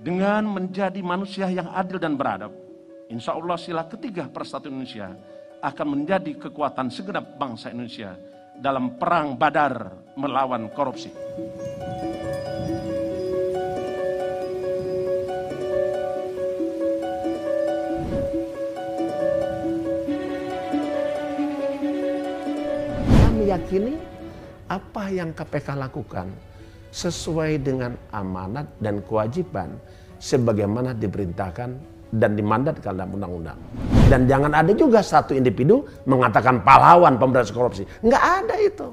Dengan menjadi manusia yang adil dan beradab, insya Allah sila ketiga Persatuan Indonesia akan menjadi kekuatan segenap bangsa Indonesia dalam perang Badar melawan korupsi. Kami yakini apa yang KPK lakukan sesuai dengan amanat dan kewajiban sebagaimana diperintahkan dan dimandatkan dalam undang-undang. Dan jangan ada juga satu individu mengatakan pahlawan pemberantasan korupsi. Nggak ada itu.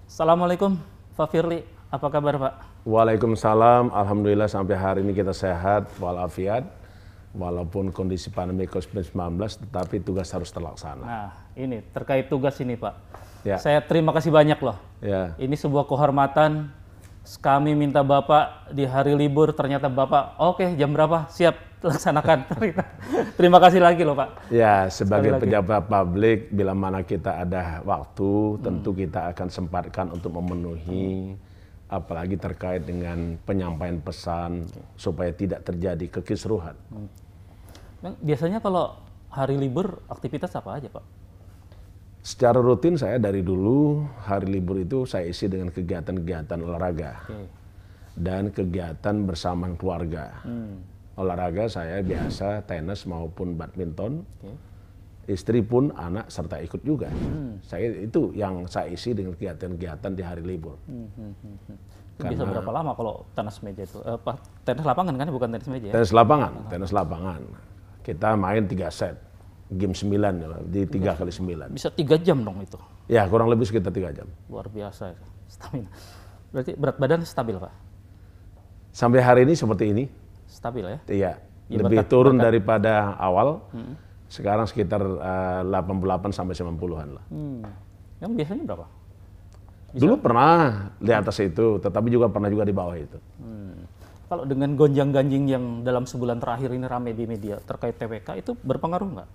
Assalamualaikum Pak Firly, apa kabar Pak? Waalaikumsalam, alhamdulillah sampai hari ini kita sehat walafiat. Walaupun kondisi pandemi COVID-19, tetapi tugas harus terlaksana. Nah, ini terkait tugas ini Pak. Ya. Saya terima kasih banyak loh. Ya. Ini sebuah kehormatan. Kami minta Bapak di hari libur, ternyata Bapak, oke, jam berapa? Siap laksanakan. Terima kasih lagi loh Pak. Ya, sebagai pejabat publik, bila mana kita ada waktu, tentu kita akan sempatkan untuk memenuhi, apalagi terkait dengan penyampaian pesan supaya tidak terjadi kekisruhan. Biasanya kalau hari libur aktivitas apa aja Pak? Secara rutin saya dari dulu hari libur itu saya isi dengan kegiatan-kegiatan olahraga dan kegiatan bersama keluarga. Olahraga saya biasa tenis maupun badminton. Istri pun anak serta ikut juga. Saya itu yang saya isi dengan kegiatan-kegiatan di hari libur. Bisa berapa lama kalau tenis meja itu? Tenis lapangan kan, bukan tenis meja ya? Tenis lapangan. Kita main 3 set, game 9 di 3 kali 9. Bisa 3 jam dong itu? Ya, kurang lebih sekitar 3 jam. Luar biasa itu, stamina. Berarti berat badan stabil Pak? Sampai hari ini seperti ini. Stabil ya? Iya, ya, lebih turun daripada awal. Sekarang sekitar 88 sampai 90-an lah. Yang biasanya berapa? Dulu pernah di atas itu, tetapi juga pernah juga di bawah itu. Kalau dengan gonjang-ganjing yang dalam sebulan terakhir ini ramai di media terkait TWK, itu berpengaruh nggak?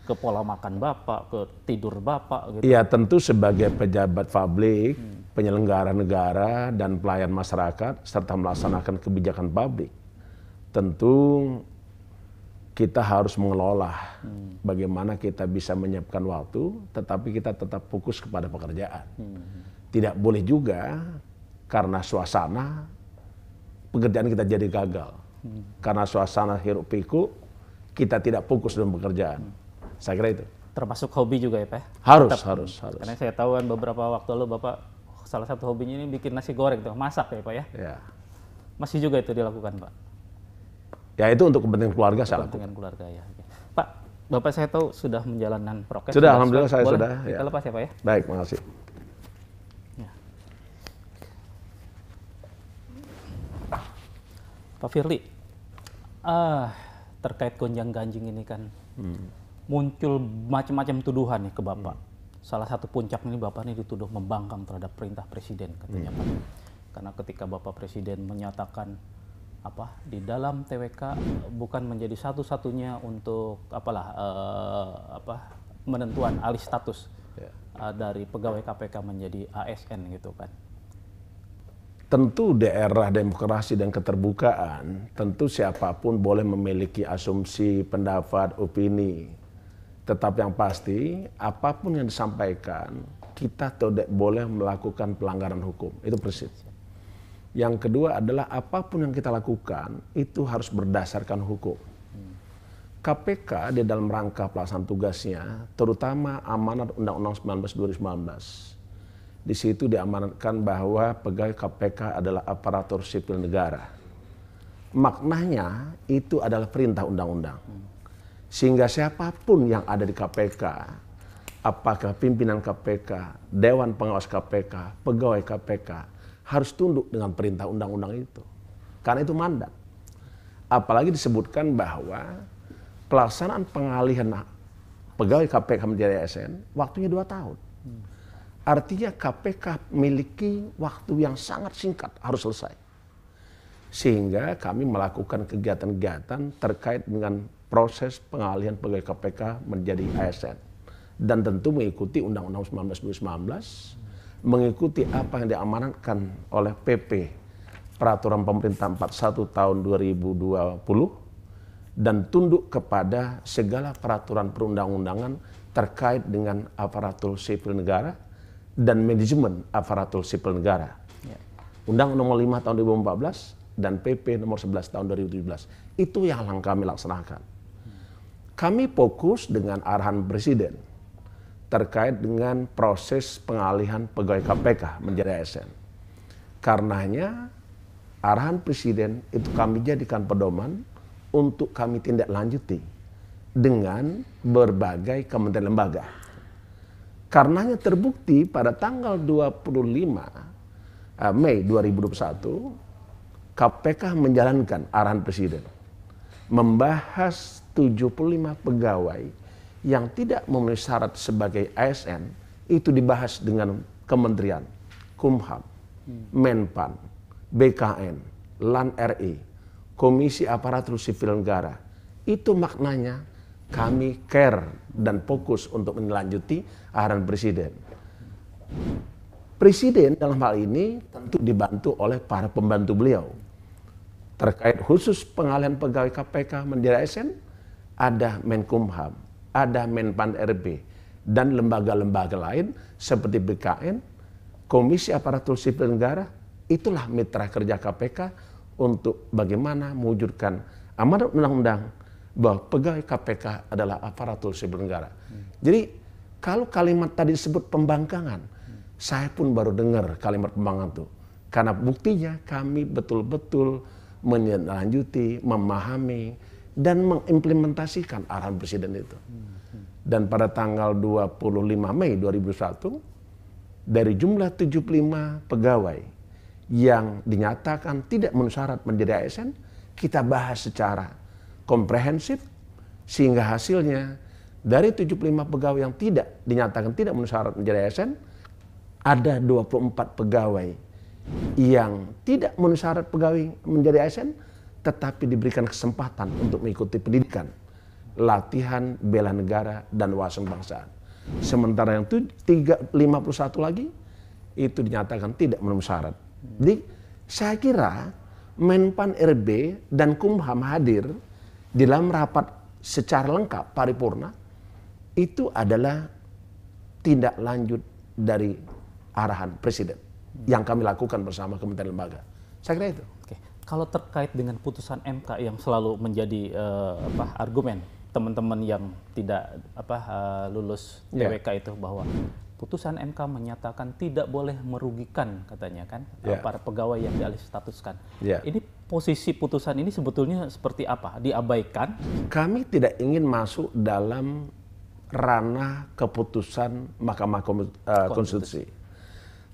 Ke pola makan Bapak, ke tidur Bapak gitu? Iya, tentu sebagai pejabat publik, penyelenggara negara, dan pelayan masyarakat, serta melaksanakan kebijakan publik, tentu kita harus mengelola bagaimana kita bisa menyiapkan waktu, tetapi kita tetap fokus kepada pekerjaan. Tidak boleh juga karena suasana pekerjaan kita jadi gagal. Karena suasana hiruk pikuk, kita tidak fokus dalam pekerjaan. Saya kira itu. Termasuk hobi juga ya Pak? Harus. Karena saya tahu kan beberapa waktu lalu Bapak salah satu hobinya ini bikin nasi goreng tuh, masak ya Pak ya? Ya. Masih juga itu dilakukan Pak? Ya itu untuk kepentingan keluarga saya lakukan. Kepentingan keluarga ya. Pak, Bapak saya tahu sudah menjalankan prokes. Sudah, alhamdulillah saya boleh sudah. Kita lepas ya Pak ya? Baik, makasih. Ya. Pak Firly, terkait gonjang-ganjing ini kan muncul macam-macam tuduhan nih ke Bapak. Salah satu puncak ini Bapak ini dituduh membangkang terhadap perintah Presiden katanya Pak. Karena ketika Bapak Presiden menyatakan di dalam TWK bukan menjadi satu-satunya untuk penentuan alih status dari pegawai KPK menjadi ASN gitu kan. Tentu di era demokrasi dan keterbukaan, tentu siapapun boleh memiliki asumsi, pendapat, opini. Tetapi yang pasti, apapun yang disampaikan, kita tidak boleh melakukan pelanggaran hukum. Itu prinsip. Yang kedua adalah apapun yang kita lakukan, itu harus berdasarkan hukum. KPK di dalam rangka pelaksanaan tugasnya, terutama amanat Undang-Undang 19 2019, di situ diamanatkan bahwa pegawai KPK adalah aparatur sipil negara. Maknanya itu adalah perintah undang-undang. Sehingga siapapun yang ada di KPK, apakah pimpinan KPK, Dewan Pengawas KPK, pegawai KPK, harus tunduk dengan perintah undang-undang itu. Karena itu mandat. Apalagi disebutkan bahwa pelaksanaan pengalihan pegawai KPK menjadi ASN, waktunya 2 tahun. Artinya KPK memiliki waktu yang sangat singkat harus selesai. Sehingga kami melakukan kegiatan-kegiatan terkait dengan proses pengalihan pegawai KPK menjadi ASN. Dan tentu mengikuti Undang-Undang 19 mengikuti apa yang diamanatkan oleh PP Peraturan Pemerintah 41 tahun 2020 dan tunduk kepada segala peraturan perundang-undangan terkait dengan aparatur sipil negara dan manajemen aparatur sipil negara. Undang Nomor 5 tahun 2014 dan PP Nomor 11 tahun 2017. Itu yang kami laksanakan. Kami fokus dengan arahan Presiden terkait dengan proses pengalihan pegawai KPK menjadi ASN. Karenanya arahan Presiden itu kami jadikan pedoman untuk kami tindak lanjuti dengan berbagai kementerian lembaga. Karenanya terbukti pada tanggal 25 Mei 2021 KPK menjalankan arahan Presiden membahas 75 pegawai yang tidak memenuhi syarat sebagai ASN itu dibahas dengan Kementerian Kumham, Menpan, BKN, LAN RI, Komisi Aparatur Sipil Negara. Itu maknanya kami care dan fokus untuk melanjuti arahan Presiden. Presiden dalam hal ini tentu dibantu oleh para pembantu beliau. Terkait khusus pengalihan pegawai KPK menjadi ASN, ada Menkumham, ada Menpan RB, dan lembaga-lembaga lain seperti BKN, Komisi Aparatur Sipil Negara. Itulah mitra kerja KPK untuk bagaimana mewujudkan amanat undang-undang bahwa pegawai KPK adalah aparatur sipil negara. Jadi kalau kalimat tadi disebut pembangkangan, saya pun baru dengar kalimat pembangkangan itu. Karena buktinya kami betul-betul menindaklanjuti, memahami, dan mengimplementasikan arahan Presiden itu. Dan pada tanggal 25 Mei 2021, dari jumlah 75 pegawai yang dinyatakan tidak memenuhi syarat menjadi ASN, kita bahas secara komprehensif, sehingga hasilnya dari 75 pegawai yang tidak dinyatakan tidak memenuhi syarat menjadi ASN, ada 24 pegawai yang tidak memenuhi syarat pegawai menjadi ASN, tetapi diberikan kesempatan untuk mengikuti pendidikan, latihan bela negara dan wawasan kebangsaan. Sementara yang 51 lagi itu dinyatakan tidak memenuhi syarat. Jadi saya kira Menpan RB dan Kumham hadir di dalam rapat secara lengkap paripurna itu adalah tindak lanjut dari arahan Presiden yang kami lakukan bersama kementerian lembaga. Saya kira itu. Oke. Kalau terkait dengan putusan MK yang selalu menjadi argumen teman-teman yang tidak lulus TWK itu, bahwa putusan MK menyatakan tidak boleh merugikan, katanya kan, para pegawai yang dialih statuskan. Ini posisi putusan ini sebetulnya seperti apa? Diabaikan? Kami tidak ingin masuk dalam ranah keputusan Mahkamah Konstitusi.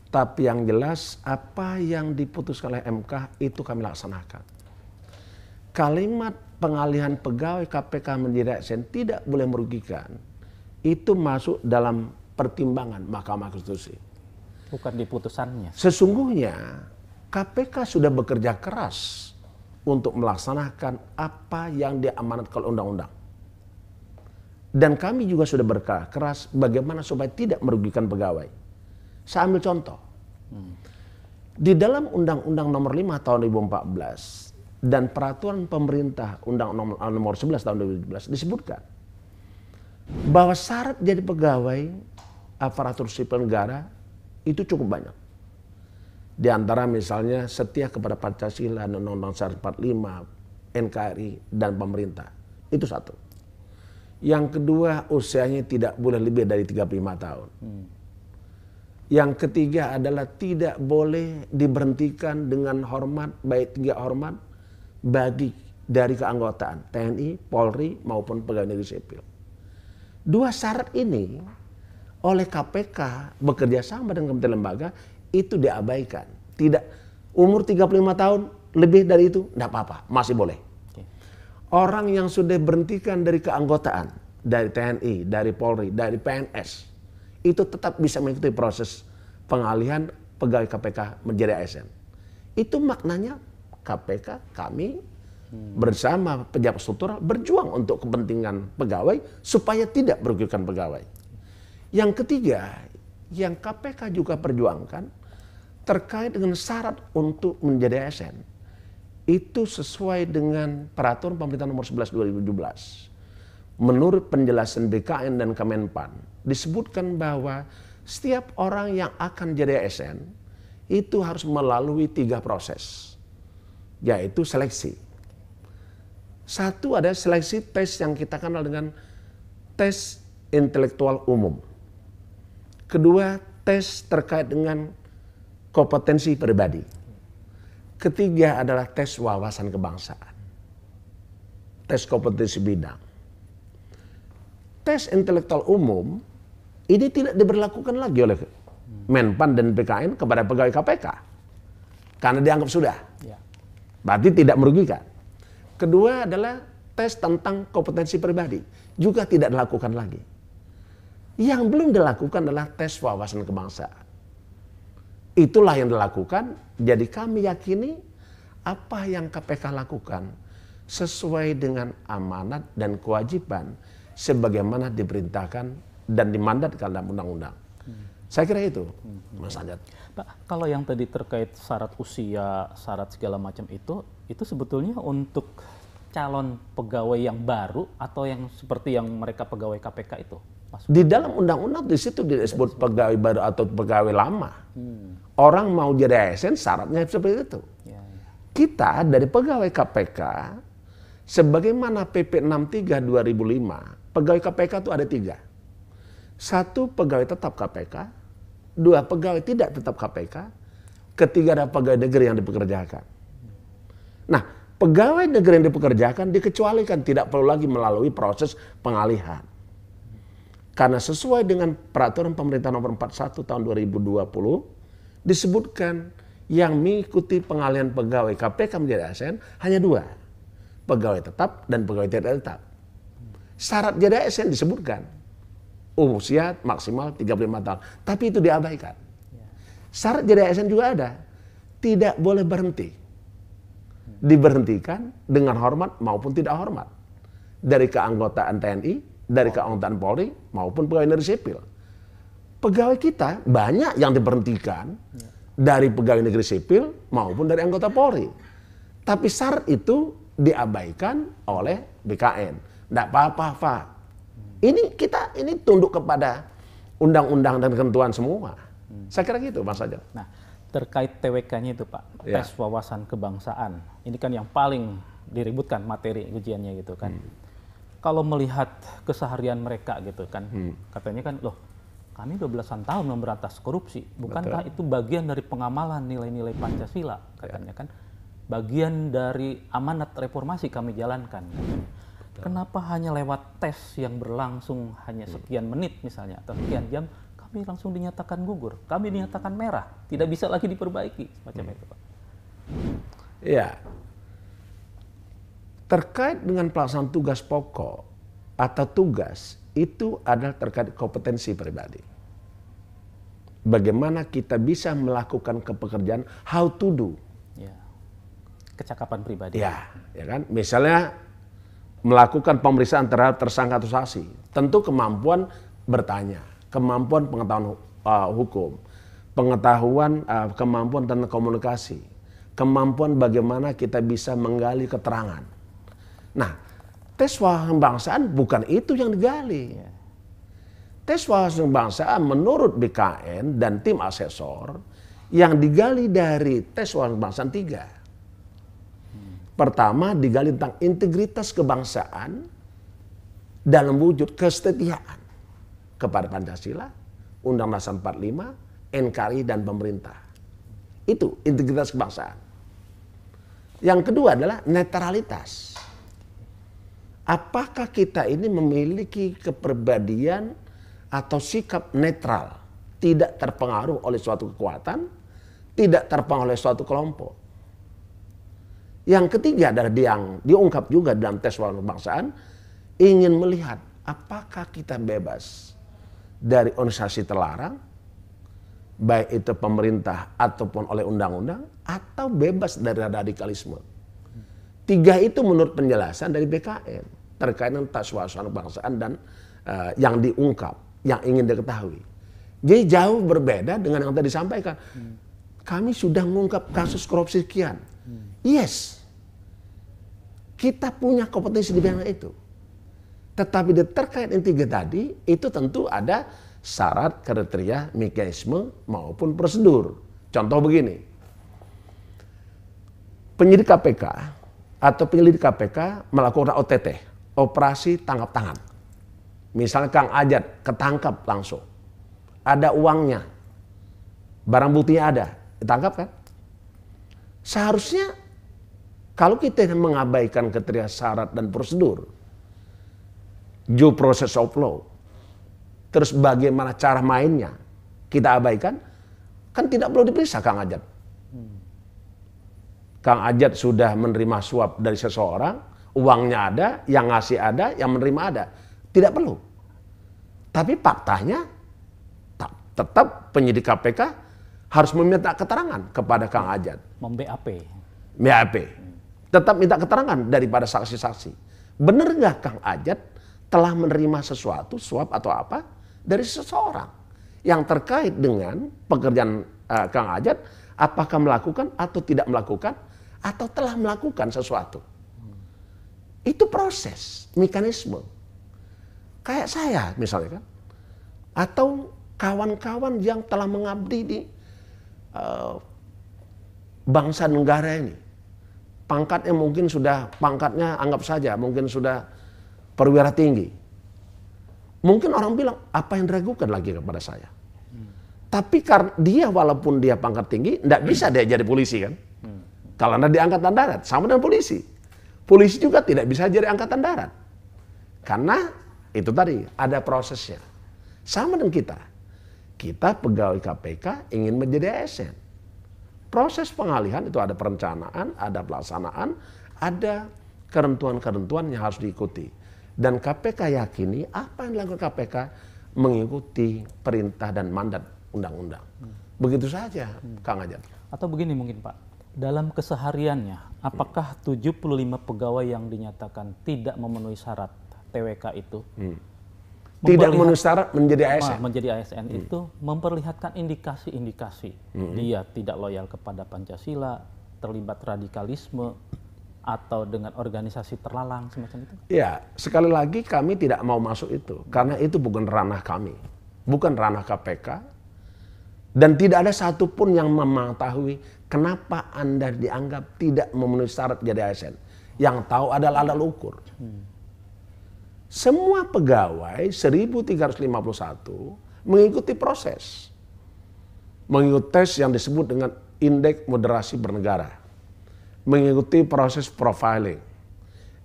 Tapi yang jelas apa yang diputuskan oleh MK itu kami laksanakan. Kalimat pengalihan pegawai KPK menjadi ASN tidak boleh merugikan, itu masuk dalam pertimbangan Mahkamah Konstitusi. Bukan di putusannya. Sesungguhnya KPK sudah bekerja keras untuk melaksanakan apa yang diamanatkan oleh undang-undang. Dan kami juga sudah bekerja keras bagaimana supaya tidak merugikan pegawai. Saya ambil contoh. Di dalam Undang-Undang Nomor 5 tahun 2014 dan Peraturan Pemerintah Undang-Undang Nomor 11 tahun 2017 disebutkan bahwa syarat jadi pegawai aparatur sipil negara itu cukup banyak. Di antara misalnya setia kepada Pancasila dan Undang-Undang 45, NKRI dan pemerintah. Itu satu. Yang kedua, usianya tidak boleh lebih dari 35 tahun. Yang ketiga adalah tidak boleh diberhentikan dengan hormat, baik 3 hormat bagi dari keanggotaan TNI, Polri maupun pegawai negeri sipil. 2 syarat ini oleh KPK bekerja sama dengan kementerian lembaga itu diabaikan. Tidak, umur 35 tahun lebih dari itu tidak apa-apa, masih boleh. Orang yang sudah berhentikan dari keanggotaan, dari TNI, dari Polri, dari PNS, itu tetap bisa mengikuti proses pengalihan pegawai KPK menjadi ASN. Itu maknanya KPK, kami bersama pejabat struktural berjuang untuk kepentingan pegawai supaya tidak merugikan pegawai. Yang ketiga, yang KPK juga perjuangkan terkait dengan syarat untuk menjadi ASN. Itu sesuai dengan peraturan pemerintah nomor 11 2017. Menurut penjelasan BKN dan Kemenpan, disebutkan bahwa setiap orang yang akan jadi ASN itu harus melalui 3 proses, yaitu seleksi. Satu ada seleksi tes yang kita kenal dengan tes intelektual umum. Kedua, tes terkait dengan kompetensi pribadi. Ketiga adalah tes wawasan kebangsaan. Tes kompetensi bidang. Tes intelektual umum ini tidak diberlakukan lagi oleh Menpan dan BKN kepada pegawai KPK. Karena dianggap sudah. Berarti tidak merugikan. Kedua adalah tes tentang kompetensi pribadi. Juga tidak dilakukan lagi. Yang belum dilakukan adalah tes wawasan kebangsaan. Itulah yang dilakukan. Jadi kami yakini apa yang KPK lakukan sesuai dengan amanat dan kewajiban sebagaimana diperintahkan dan dimandatkan dalam undang-undang. Saya kira itu, Mas Anjat. Pak, kalau yang tadi terkait syarat usia, syarat segala macam itu sebetulnya untuk calon pegawai yang baru atau yang seperti yang mereka pegawai KPK itu? Di dalam undang-undang di situ disebut pegawai baru atau pegawai lama. Orang mau jadi ASN syaratnya seperti itu. Kita dari pegawai KPK, sebagaimana PP 63 2005, pegawai KPK itu ada 3. 1 pegawai tetap KPK, 2 pegawai tidak tetap KPK, ketiga ada pegawai negeri yang dipekerjakan. Nah, pegawai negeri yang dipekerjakan dikecualikan, tidak perlu lagi melalui proses pengalihan. Karena sesuai dengan peraturan pemerintah nomor 41 tahun 2020, disebutkan yang mengikuti pengalihan pegawai KPK menjadi ASN hanya 2. Pegawai tetap dan pegawai tidak tetap. Syarat jadi ASN disebutkan. Usia maksimal 35 tahun. Tapi itu diabaikan. Syarat jadi ASN juga ada. Tidak boleh berhenti. Diberhentikan dengan hormat maupun tidak hormat. Dari keanggotaan TNI, dari keanggotaan Polri, maupun pegawai negeri sipil. Pegawai kita banyak yang diberhentikan dari pegawai negeri sipil maupun dari anggota Polri. Tapi syarat itu diabaikan oleh BKN. Tidak apa-apa, Pak. Ini kita tunduk kepada undang-undang dan ketentuan semua. Saya kira gitu, Mas Ajat. Nah, terkait TWK-nya itu, Pak, tes wawasan kebangsaan. Ini kan yang paling diributkan materi ujiannya gitu kan. Kalau melihat keseharian mereka gitu kan, katanya kan, loh, kami 12-an tahun memberantas korupsi. Bukankah itu bagian dari pengamalan nilai-nilai Pancasila, katanya kan? Bagian dari amanat reformasi kami jalankan. Kenapa hanya lewat tes yang berlangsung hanya sekian menit misalnya atau sekian jam kami langsung dinyatakan gugur, kami dinyatakan merah, tidak bisa lagi diperbaiki semacam itu, Pak? Ya, terkait dengan pelaksanaan tugas pokok atau tugas itu adalah terkait kompetensi pribadi. Bagaimana kita bisa melakukan pekerjaan, how to do. Ya. Kecakapan pribadi. Ya kan? Misalnya melakukan pemeriksaan terhadap tersangka atau saksi, tentu kemampuan bertanya, kemampuan pengetahuan hukum, pengetahuan kemampuan tentang komunikasi, kemampuan bagaimana kita bisa menggali keterangan. Nah, tes wawasan kebangsaan bukan itu yang digali. Tes wawasan kebangsaan menurut BKN dan tim asesor yang digali dari tes wawasan kebangsaan 3. Pertama, digali tentang integritas kebangsaan dalam wujud kesetiaan kepada Pancasila, Undang-Undang Dasar 45, NKRI dan pemerintah. Itu integritas kebangsaan. Yang kedua adalah netralitas. Apakah kita ini memiliki kepribadian atau sikap netral, tidak terpengaruh oleh suatu kekuatan, tidak terpengaruh oleh suatu kelompok. Yang ketiga adalah yang diungkap juga dalam tes wawasan kebangsaan, ingin melihat apakah kita bebas dari organisasi terlarang, baik itu pemerintah ataupun oleh undang-undang, atau bebas dari radikalisme. 3 itu menurut penjelasan dari BKN terkait dengan suasana kebangsaan dan yang diungkap, yang ingin diketahui. Jadi jauh berbeda dengan yang tadi disampaikan. Kami sudah mengungkap kasus korupsi sekian. Yes, kita punya kompetensi di bidang itu. Tetapi terkait yang 3 tadi, itu tentu ada syarat, kriteria, mekanisme maupun prosedur. Contoh begini, penyidik KPK atau penyelidik KPK melakukan OTT, operasi tangkap tangan. Misalnya Kang Ajat ketangkap langsung, ada uangnya, barang buktinya ada, ditangkap kan? Seharusnya kalau kita mengabaikan kriteria, syarat dan prosedur, due process of law, terus bagaimana cara mainnya kita abaikan, kan tidak perlu diperiksa Kang Ajat. Kang Ajat sudah menerima suap dari seseorang, uangnya ada, yang ngasih ada, yang menerima ada. Tidak perlu. Tapi faktanya tetap penyidik KPK harus meminta keterangan kepada Kang Ajat. Mem-BAP. BAP. Tetap minta keterangan daripada saksi-saksi. Benar nggak Kang Ajat telah menerima sesuatu, suap atau apa, dari seseorang yang terkait dengan pekerjaan Kang Ajat, apakah melakukan atau tidak melakukan, atau telah melakukan sesuatu. Itu proses, mekanisme. Kayak saya misalnya kan, atau kawan-kawan yang telah mengabdi di bangsa negara ini. Pangkatnya mungkin sudah, pangkatnya anggap saja mungkin sudah perwira tinggi. Mungkin orang bilang, apa yang diragukan lagi kepada saya? Tapi karena dia walaupun dia pangkat tinggi, tidak bisa dia jadi polisi kan? Kalau anda di angkatan darat, sama dengan polisi. Polisi juga tidak bisa jadi angkatan darat. Karena itu tadi, ada prosesnya. Sama dengan kita. Kita pegawai KPK ingin menjadi ASN. Proses pengalihan itu ada perencanaan, ada pelaksanaan, ada kerentuan-kerentuan yang harus diikuti. Dan KPK yakini apa yang dilakukan KPK mengikuti perintah dan mandat undang-undang. Begitu saja, Kang Ajat. Atau begini mungkin Pak, dalam kesehariannya, apakah 75 pegawai yang dinyatakan tidak memenuhi syarat TWK itu tidak memenuhi syarat menjadi ASN? Menjadi ASN itu memperlihatkan indikasi-indikasi dia tidak loyal kepada Pancasila, terlibat radikalisme, atau dengan organisasi terlalang semacam itu? Ya, sekali lagi kami tidak mau masuk itu. Karena itu bukan ranah kami. Bukan ranah KPK. Dan tidak ada satupun yang mengetahui kenapa Anda dianggap tidak memenuhi syarat jadi ASN. Yang tahu adalah alat ukur. Semua pegawai 1351 mengikuti proses. Mengikuti tes yang disebut dengan indeks moderasi bernegara. Mengikuti proses profiling,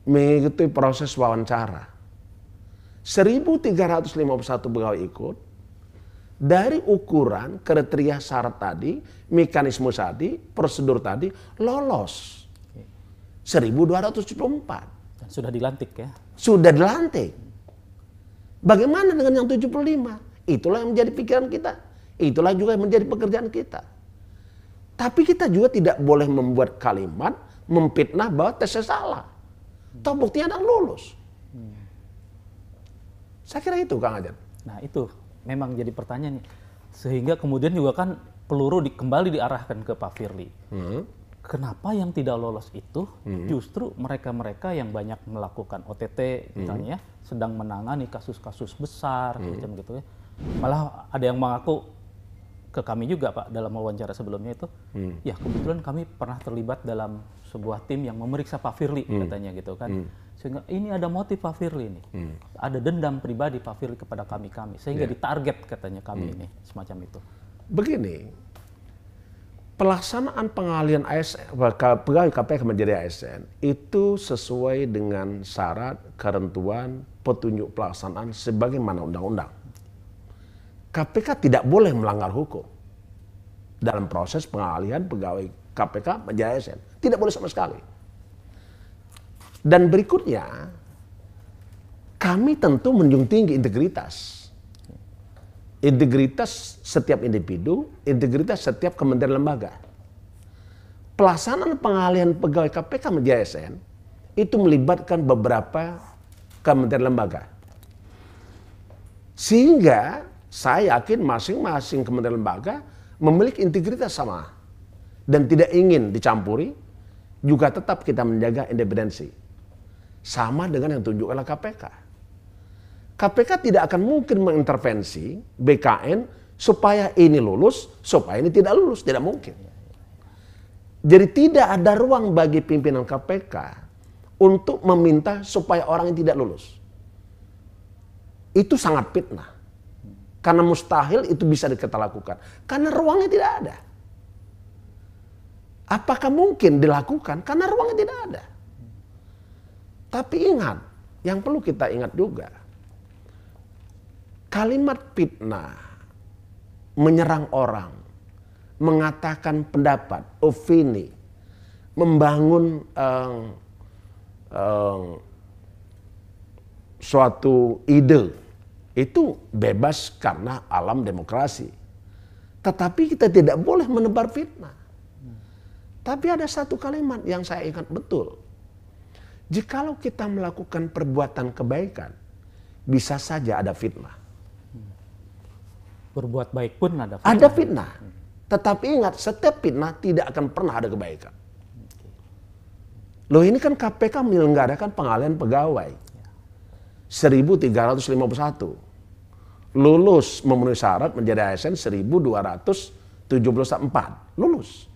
mengikuti proses wawancara. 1351 pegawai ikut, dari ukuran kriteria syarat tadi, mekanisme tadi, prosedur tadi, lolos. 1274. Dan sudah dilantik ya? Sudah dilantik. Bagaimana dengan yang 75? Itulah yang menjadi pikiran kita. Itulah juga yang menjadi pekerjaan kita. Tapi kita juga tidak boleh membuat kalimat memfitnah bahwa tesnya salah. Toh buktinya ada lulus. Saya kira itu Kang Ajat. Nah itu memang jadi pertanyaan nih. Sehingga kemudian juga kan peluru kembali diarahkan ke Pak Firly. Kenapa yang tidak lolos itu justru mereka-mereka yang banyak melakukan OTT misalnya sedang menangani kasus-kasus besar macam gitu ya. Malah ada yang mengaku ke kami juga Pak dalam wawancara sebelumnya itu, ya kebetulan kami pernah terlibat dalam sebuah tim yang memeriksa Pak Firly katanya gitu kan, sehingga ini ada motif Pak Firly ini, ada dendam pribadi Pak Firly kepada kami sehingga ditarget katanya kami ini semacam itu. Begini, pelaksanaan pengalihan ASN, pegawai KPK menjadi ASN itu sesuai dengan syarat, ketentuan, petunjuk pelaksanaan sebagaimana undang-undang. KPK tidak boleh melanggar hukum dalam proses pengalihan pegawai KPK menjadi ASN. Tidak boleh sama sekali. Dan berikutnya, kami tentu menjunjung tinggi integritas. integritas setiap individu, integritas setiap kementerian lembaga. Pelaksanaan pengalihan pegawai KPK menjadi ASN itu melibatkan beberapa kementerian lembaga. Sehingga saya yakin masing-masing kementerian lembaga memiliki integritas sama dan tidak ingin dicampuri, juga tetap kita menjaga independensi. Sama dengan yang ditunjukkan oleh KPK. KPK tidak akan mungkin mengintervensi BKN supaya ini lulus, supaya ini tidak lulus. Tidak mungkin. Jadi tidak ada ruang bagi pimpinan KPK untuk meminta supaya orang yang tidak lulus. Itu sangat fitnah. Karena mustahil itu bisa kita lakukan. Karena ruangnya tidak ada. Apakah mungkin dilakukan? Karena ruangnya tidak ada. Tapi ingat, yang perlu kita ingat juga, kalimat fitnah, menyerang orang, mengatakan pendapat, opini, membangun suatu ide, itu bebas karena alam demokrasi. Tetapi kita tidak boleh menebar fitnah. Tapi ada satu kalimat yang saya ingat betul. Jikalau kita melakukan perbuatan kebaikan, bisa saja ada fitnah. Berbuat baik pun ada fitnah. Ada fitnah. Tetapi ingat, setiap fitnah tidak akan pernah ada kebaikan. Loh, ini kan KPK menyelenggarakan pengalihan pegawai. 1.351. Lulus memenuhi syarat menjadi ASN 1.274. Lulus.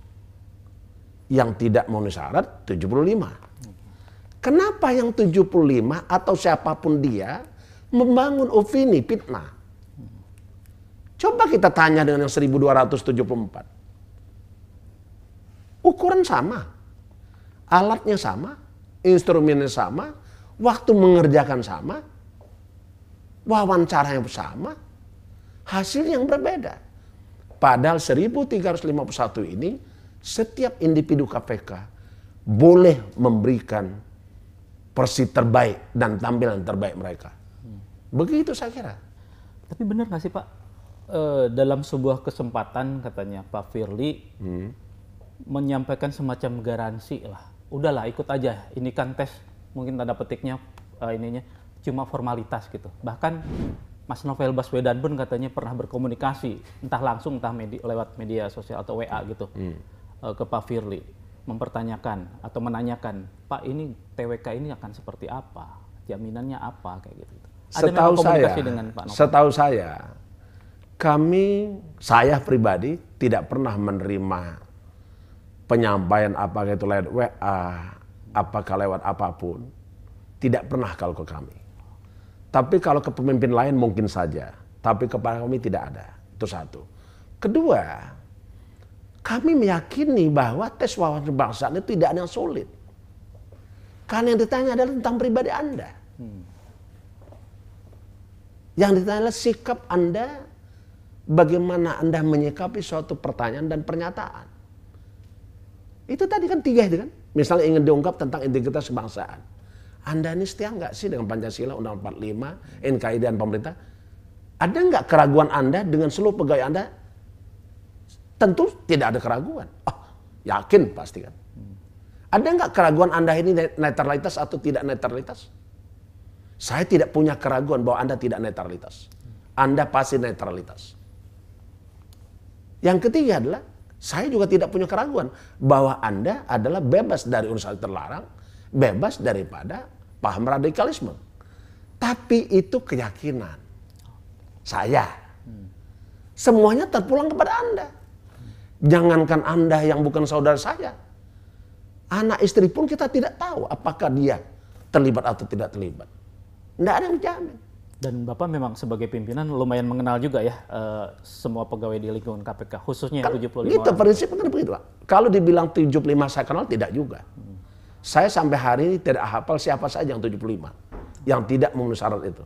Yang tidak memenuhi syarat 75. Kenapa yang 75 atau siapapun dia membangun opini fitnah? Coba kita tanya dengan yang 1.274. Ukuran sama. Alatnya sama. Instrumennya sama. Waktu mengerjakan sama. Wawancaranya sama. Hasil yang berbeda. Padahal 1.351 ini setiap individu KPK boleh memberikan versi terbaik dan tampilan terbaik mereka. Begitu saya kira. Tapi benar nggak sih Pak, dalam sebuah kesempatan katanya Pak Firly menyampaikan semacam garansi lah. Udahlah ikut aja, ini kan tes mungkin tanda petiknya ininya cuma formalitas gitu. Bahkan Mas Novel Baswedan pun katanya pernah berkomunikasi, entah langsung entah lewat media sosial atau WA gitu ke Pak Firly. Mempertanyakan atau menanyakan, Pak ini TWK ini akan seperti apa? Jaminannya apa? Kayak gitu. Ada memang komunikasi dengan Pak Novel? Setahu saya pribadi tidak pernah menerima penyampaian apakah itu lewat WA, apakah lewat apapun. Tidak pernah kalau ke kami. Tapi kalau ke pemimpin lain mungkin saja. Tapi kepada kami tidak ada. Itu satu. Kedua, kami meyakini bahwa tes wawasan kebangsaan itu tidak ada yang sulit. Karena yang ditanya adalah tentang pribadi Anda. Yang ditanya adalah sikap Anda, bagaimana Anda menyikapi suatu pertanyaan dan pernyataan. Itu tadi kan 3 itu kan. Misalnya ingin diungkap tentang integritas kebangsaan. Anda ini setia nggak sih dengan Pancasila, Undang-Undang 45, NKRI dan pemerintah? Ada nggak keraguan Anda dengan seluruh pegawai Anda? Tentu tidak ada keraguan. Yakin pasti kan. Ada nggak keraguan Anda ini netralitas atau tidak netralitas? Saya tidak punya keraguan bahwa Anda tidak netralitas. Anda pasti netralitas. Yang ketiga adalah, saya juga tidak punya keraguan bahwa Anda adalah bebas dari unsur terlarang, bebas daripada paham radikalisme. Tapi itu keyakinan saya. Semuanya terpulang kepada Anda. Jangankan Anda yang bukan saudara saya. Anak istri pun kita tidak tahu apakah dia terlibat atau tidak terlibat. Tidak ada yang jamin. Dan Bapak memang sebagai pimpinan lumayan mengenal juga ya semua pegawai di lingkungan KPK, khususnya yang 75 gitu, orang. prinsipnya kan begitu Pak. Kalau dibilang 75 saya kenal, tidak juga. Saya sampai hari ini tidak hafal siapa saja yang 75. Yang tidak memenuhi syarat itu.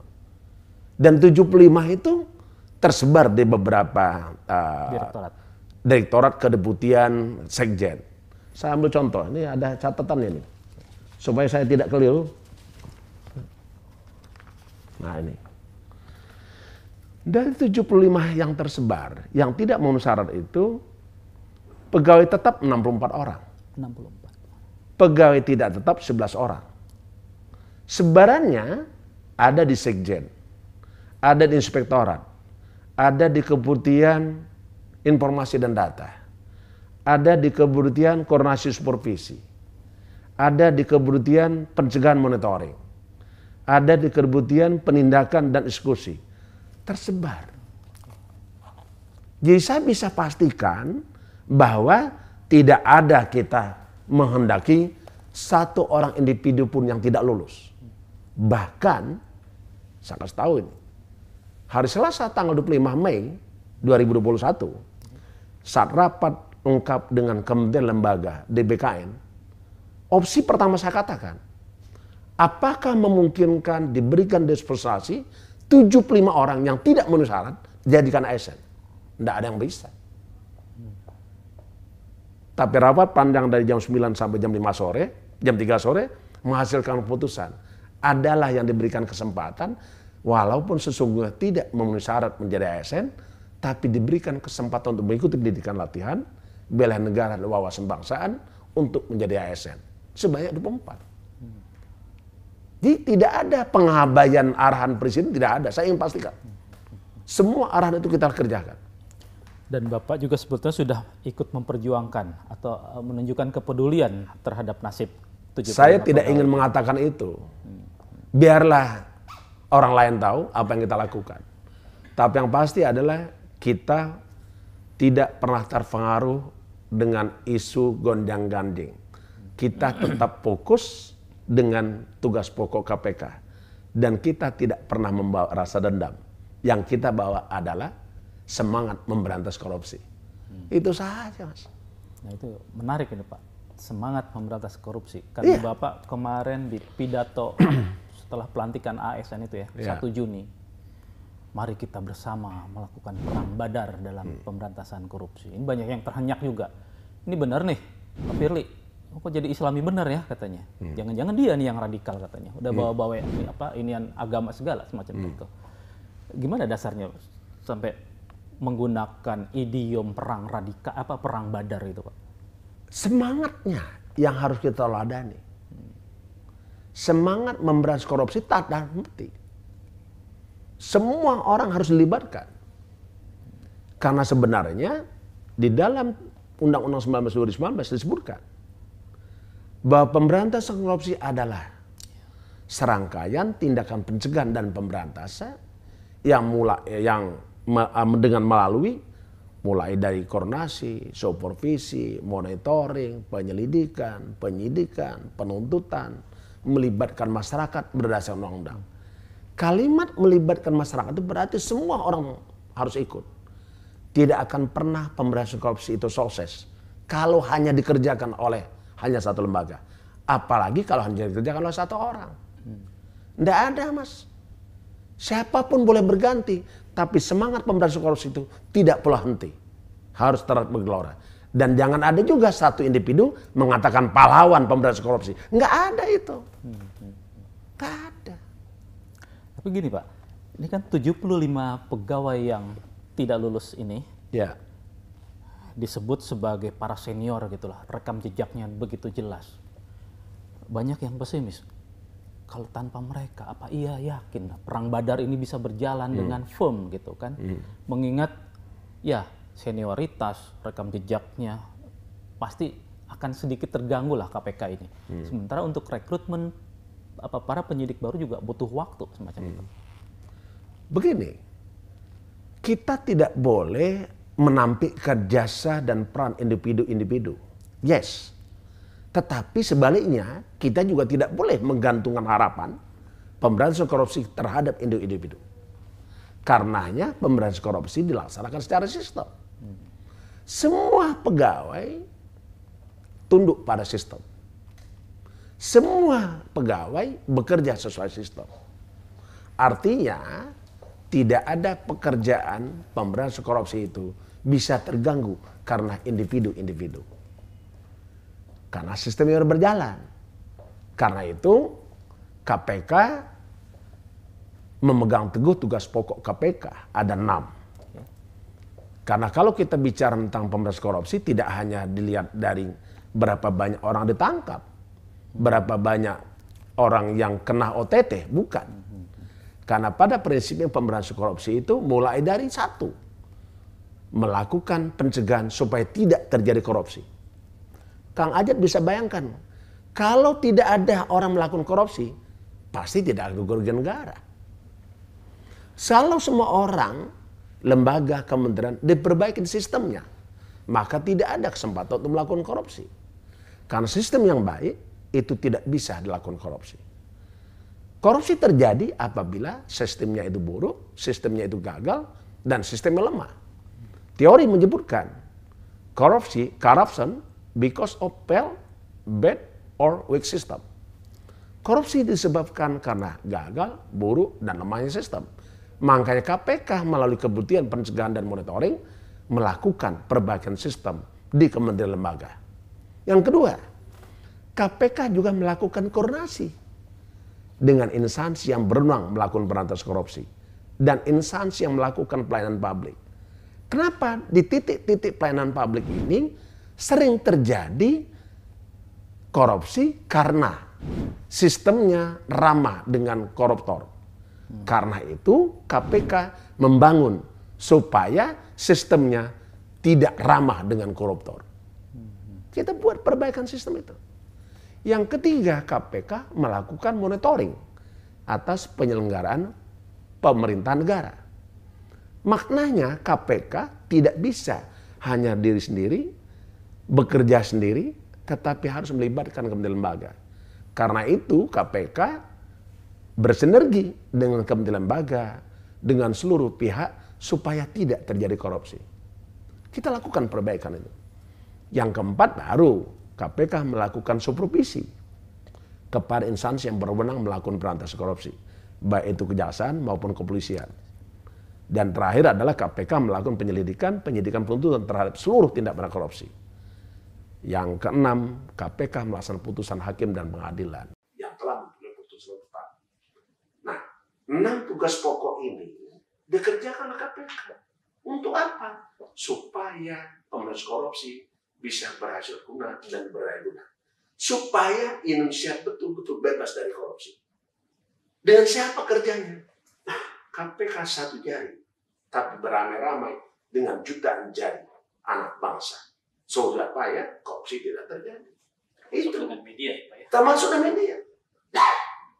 Dan 75 itu tersebar di beberapa direktorat kedeputian sekjen. Saya ambil contoh, ini ada catatan ini. Supaya saya tidak keliru. Nah ini. Dari 75 yang tersebar, yang tidak memenuhi syarat itu, pegawai tetap 64 orang. 64. Pegawai tidak tetap 11 orang. Sebarannya ada di Sekjen, ada di Inspektorat, ada di Keputihan Informasi dan Data, ada di Keputihan Koordinasi Supervisi, ada di Keputihan Pencegahan Monitoring, ada di Keputihan Penindakan dan Eksekusi. Tersebar. Jadi saya bisa pastikan bahwa tidak ada kita menghendaki satu orang individu pun yang tidak lulus. Bahkan, saya kasih tahu ini, hari Selasa tanggal 25 Mei 2021, saat rapat lengkap dengan Kementerian Lembaga DBKN, opsi pertama saya katakan, apakah memungkinkan diberikan dispensasi 75 orang yang tidak memenuhi syarat dijadikan ASN? Tidak ada yang bisa. Tapi rapat panjang dari jam 9 sampai jam 5 sore, jam 3 sore, menghasilkan keputusan. Adalah yang diberikan kesempatan, walaupun sesungguhnya tidak memenuhi syarat menjadi ASN, tapi diberikan kesempatan untuk mengikuti pendidikan latihan, bela negara dan wawasan kebangsaan untuk menjadi ASN. Sebanyak 24. Jadi tidak ada pengabaian arahan presiden, tidak ada. Saya ingin pastikan. Semua arahan itu kita kerjakan. Dan Bapak juga sebetulnya sudah ikut memperjuangkan atau menunjukkan kepedulian terhadap nasib 75 Saya tidak pegawai. ingin mengatakan itu. Biarlah orang lain tahu apa yang kita lakukan. Tapi yang pasti adalah kita tidak pernah terpengaruh dengan isu gonjang-ganjing. Kita tetap fokus dengan tugas pokok KPK. Dan kita tidak pernah membawa rasa dendam. Yang kita bawa adalah semangat memberantas korupsi. Itu saja, Mas. Nah, itu menarik ini Pak. Semangat memberantas korupsi. Karena Bapak kemarin di pidato setelah pelantikan ASN itu ya, 1 Juni. Mari kita bersama melakukan perang badar dalam pemberantasan korupsi. Ini banyak yang terhenyak juga. Ini benar nih, Pak Firly. Kok jadi Islami benar ya katanya. Jangan-jangan dia nih yang radikal katanya. Udah bawa-bawa inian agama segala semacam itu. Gimana dasarnya sampai menggunakan idiom perang radikal perang badar itu, Pak? Semangatnya yang harus kita ladani. Semangat memberantas korupsi tak ada henti. Semua orang harus dilibatkan. Karena sebenarnya di dalam Undang-Undang 19 2019 disebutkan bahwa pemberantasan korupsi adalah serangkaian tindakan pencegahan dan pemberantasan yang dengan melalui mulai dari koordinasi, supervisi, monitoring, penyelidikan, penyidikan, penuntutan, melibatkan masyarakat berdasarkan undang-undang. Kalimat melibatkan masyarakat itu berarti semua orang harus ikut. Tidak akan pernah pemberantasan korupsi itu sukses kalau hanya dikerjakan oleh hanya satu lembaga. Apalagi kalau hanya dikerjakan oleh satu orang. Tidak ada, Mas. Siapapun boleh berganti, tapi semangat pemberantasan korupsi itu tidak pula henti. Harus terus bergelora. Dan jangan ada juga satu individu mengatakan pahlawan pemberantasan korupsi. Nggak ada itu. Nggak ada. Tapi gini Pak, ini kan 75 pegawai yang tidak lulus ini disebut sebagai para senior gitulah, rekam jejaknya begitu jelas. Banyak yang pesimis. Kalau tanpa mereka, apa iya yakin perang badar ini bisa berjalan dengan firm gitu kan? Mengingat ya senioritas, rekam jejaknya pasti akan sedikit terganggu lah KPK ini. Sementara untuk rekrutmen para penyidik baru juga butuh waktu semacam itu. Begini, kita tidak boleh menampilkan jasa dan peran individu-individu. Yes. Tetapi sebaliknya, kita juga tidak boleh menggantungkan harapan pemberantasan korupsi terhadap individu. Karenanya pemberantasan korupsi dilaksanakan secara sistem. Semua pegawai tunduk pada sistem. Semua pegawai bekerja sesuai sistem. Artinya, tidak ada pekerjaan pemberantasan korupsi itu bisa terganggu karena individu-individu. Karena sistemnya berjalan. Karena itu KPK memegang teguh tugas pokok KPK ada 6. Karena kalau kita bicara tentang pemberantasan korupsi tidak hanya dilihat dari berapa banyak orang ditangkap, berapa banyak orang yang kena OTT, bukan. Karena pada prinsipnya pemberantasan korupsi itu mulai dari satu, melakukan pencegahan supaya tidak terjadi korupsi. Kang Ajat bisa bayangkan, kalau tidak ada orang melakukan korupsi, pasti tidak ada kerugian negara. Kalau semua orang, lembaga, kementerian diperbaiki sistemnya, maka tidak ada kesempatan untuk melakukan korupsi. Karena sistem yang baik itu tidak bisa dilakukan korupsi. Korupsi terjadi apabila sistemnya itu buruk, sistemnya itu gagal, dan sistemnya lemah. Teori menyebutkan corruption because of failed, bad, or weak system. Korupsi disebabkan karena gagal, buruk, dan lemahnya sistem. Makanya KPK melalui Kementerian Pencegahan dan Monitoring melakukan perbaikan sistem di kementerian lembaga. Yang kedua, KPK juga melakukan koordinasi dengan instansi yang berwenang melakukan pemberantasan korupsi dan instansi yang melakukan pelayanan publik. Kenapa di titik-titik pelayanan publik ini sering terjadi korupsi? Karena sistemnya ramah dengan koruptor. Karena itu KPK membangun supaya sistemnya tidak ramah dengan koruptor. Kita buat perbaikan sistem itu. Yang ketiga, KPK melakukan monitoring atas penyelenggaraan pemerintahan negara. Maknanya KPK tidak bisa hanya diri sendiri, bekerja sendiri, tetapi harus melibatkan kementerian lembaga. Karena itu KPK bersinergi dengan kementerian lembaga, dengan seluruh pihak supaya tidak terjadi korupsi. Kita lakukan perbaikan itu. Yang keempat, baru KPK melakukan supervisi kepada instansi yang berwenang melakukan pemberantasan korupsi, baik itu kejaksaan maupun kepolisian. Dan terakhir adalah KPK melakukan penyidikan penuntutan terhadap seluruh tindak pidana korupsi. Yang keenam, KPK melaksanakan putusan hakim dan pengadilan yang telah mempunyai putusan tetap. Nah, 6 tugas pokok ini dikerjakan oleh KPK. Untuk apa? Supaya pemberantasan korupsi bisa berhasil guna dan berdaya guna. Supaya Indonesia betul-betul bebas dari korupsi. Dengan siapa kerjanya? Nah, KPK satu jari, tapi beramai-ramai dengan jutaan jari anak bangsa. Supaya korupsi tidak terjadi. Itu dengan media, Pak ya? Termasuk dengan media. Nah,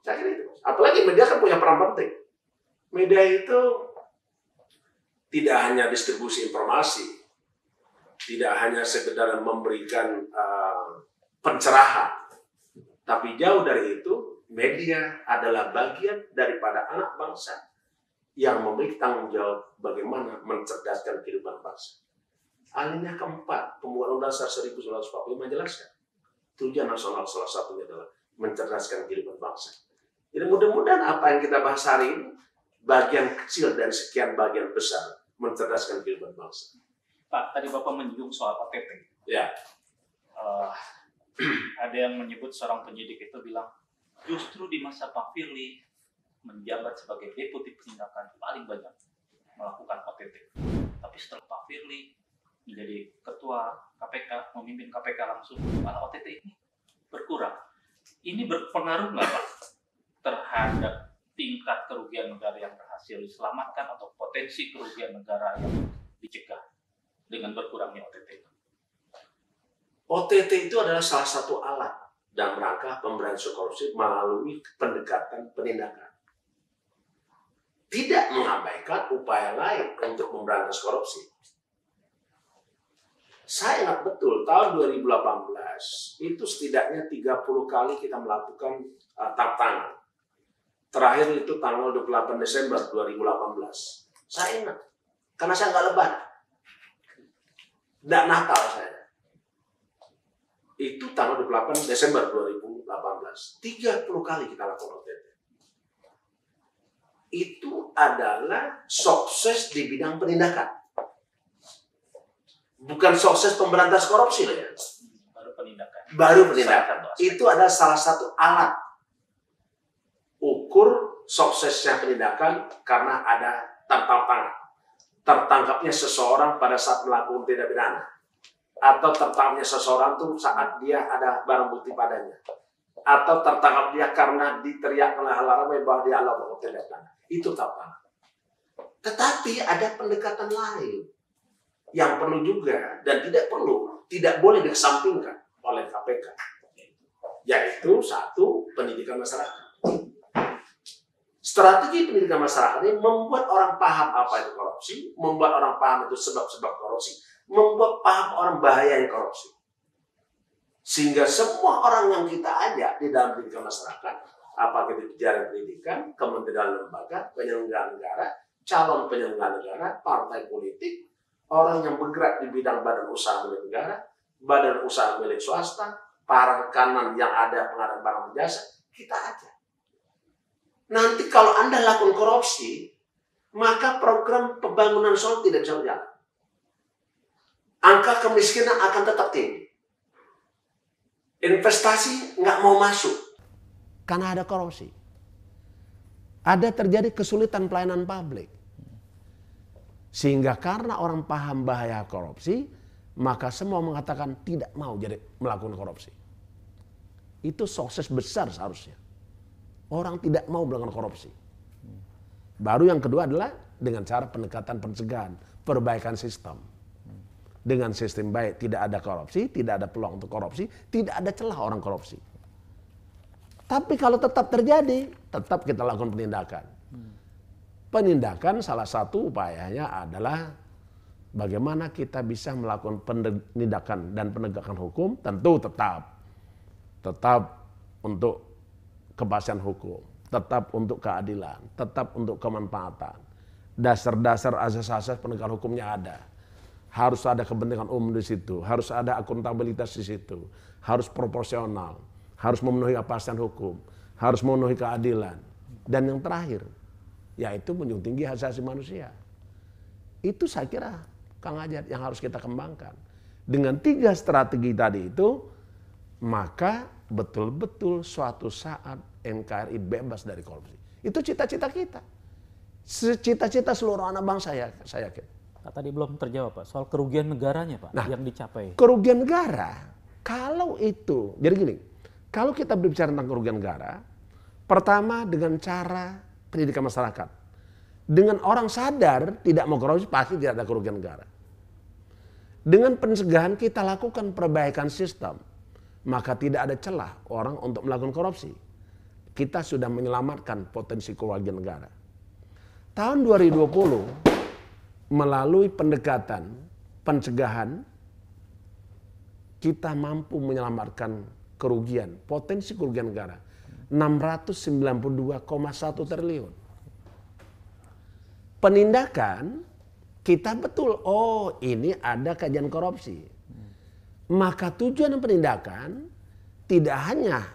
saya kira itu. Apalagi media kan punya peran penting. Media itu tidak hanya distribusi informasi, tidak hanya sekedar memberikan pencerahan, tapi jauh dari itu, media adalah bagian daripada anak bangsa yang memiliki tanggung jawab bagaimana mencerdaskan kehidupan bangsa. Alinea keempat, Pembukaan Undang-Undang Dasar 1945 menjelaskan tujuan nasional salah satunya adalah mencerdaskan kehidupan bangsa. Jadi mudah-mudahan apa yang kita bahas hari ini bagian kecil dari sekian bagian besar mencerdaskan kehidupan bangsa. Pak, tadi Bapak menyinggung soal OTT. Ya. Ada yang menyebut seorang penyidik itu bilang, justru di masa Pak Firly menjabat sebagai deputi penindakan paling banyak melakukan OTT. Tapi setelah Pak Firly menjadi ketua KPK, memimpin KPK langsung, malah OTT ini berkurang. Ini berpengaruh nggak Pak terhadap tingkat kerugian negara yang berhasil diselamatkan atau potensi kerugian negara yang dicegah dengan berkurangnya OTT? OTT itu adalah salah satu alat dalam rangka pemberantasan korupsi melalui pendekatan penindakan. Tidak mengabaikan upaya lain untuk memberantas korupsi. Saya ingat betul tahun 2018 itu setidaknya 30 kali kita melakukan tap tangan. Terakhir itu tanggal 28 Desember 2018. Saya ingat karena saya nggak lebaran. Nggak Natal saya. Itu tanggal 28 Desember 2018. 30 kali kita lakukan OTT. Itu adalah sukses di bidang penindakan. Bukan sukses pemberantasan korupsi loh ya. Baru penindakan. Baru penindakan. Itu adalah salah satu alat ukur suksesnya penindakan karena ada tangkap tangan. Tertangkapnya seseorang pada saat melakukan tindak pidana. Atau tertangkapnya seseorang tuh saat dia ada barang bukti padanya. Atau tertangkap dia karena diteriak oleh hal ramai bahwa dia melakukan tindak pidana. Itu tangkap tangan. Tetapi ada pendekatan lain yang perlu juga dan tidak boleh dikesampingkan oleh KPK. Yaitu satu, pendidikan masyarakat. Strategi pendidikan masyarakat ini membuat orang paham apa itu korupsi, membuat orang paham itu sebab-sebab korupsi, membuat paham orang bahayanya korupsi. Sehingga semua orang yang kita ajak di dalam pendidikan masyarakat, apakah itu jaring pendidikan, kementerian lembaga, penyelenggara negara, calon penyelenggara negara, partai politik, orang yang bergerak di bidang badan usaha milik negara, badan usaha milik swasta, para rekanan yang ada pengadaan barang dan jasa, kita ajak. Nanti kalau Anda lakukan korupsi, maka program pembangunan nasional tidak bisa berjalan. Angka kemiskinan akan tetap tinggi. Investasi nggak mau masuk. Karena ada korupsi. Ada terjadi kesulitan pelayanan publik. Sehingga karena orang paham bahaya korupsi, maka semua mengatakan tidak mau jadi melakukan korupsi. Itu sukses besar seharusnya. Orang tidak mau melakukan korupsi. Baru yang kedua adalah dengan cara pendekatan pencegahan, perbaikan sistem. Dengan sistem baik, tidak ada korupsi, tidak ada peluang untuk korupsi, tidak ada celah orang korupsi. Tapi kalau tetap terjadi, tetap kita lakukan penindakan. Penindakan salah satu upayanya adalah bagaimana kita bisa melakukan penindakan dan penegakan hukum, tentu tetap untuk kepastian hukum, tetap untuk keadilan, tetap untuk kemanfaatan. Dasar-dasar asas-asas penegakan hukumnya ada. Harus ada kepentingan umum di situ, harus ada akuntabilitas di situ, harus proporsional, harus memenuhi kepastian hukum, harus memenuhi keadilan. Dan yang terakhir, yaitu menjunjung tinggi hak asasi manusia. Itu saya kira, Kang Ajat, yang harus kita kembangkan. Dengan 3 strategi tadi itu, maka betul-betul suatu saat NKRI bebas dari korupsi. Itu cita-cita kita. Cita-cita seluruh anak bangsa saya yakin. Tadi belum terjawab Pak, soal kerugian negaranya Pak yang dicapai. Kerugian negara, kalau itu, jadi gini, kalau kita berbicara tentang kerugian negara, pertama dengan cara pendidikan masyarakat. Dengan orang sadar tidak mau korupsi, pasti tidak ada kerugian negara. Dengan pencegahan kita lakukan perbaikan sistem, maka tidak ada celah orang untuk melakukan korupsi. Kita sudah menyelamatkan potensi kerugian negara. Tahun 2020, melalui pendekatan pencegahan, kita mampu menyelamatkan kerugian, potensi kerugian negara, 692,1 triliun. Penindakan, kita betul, oh ini ada kajian korupsi. Maka tujuan penindakan tidak hanya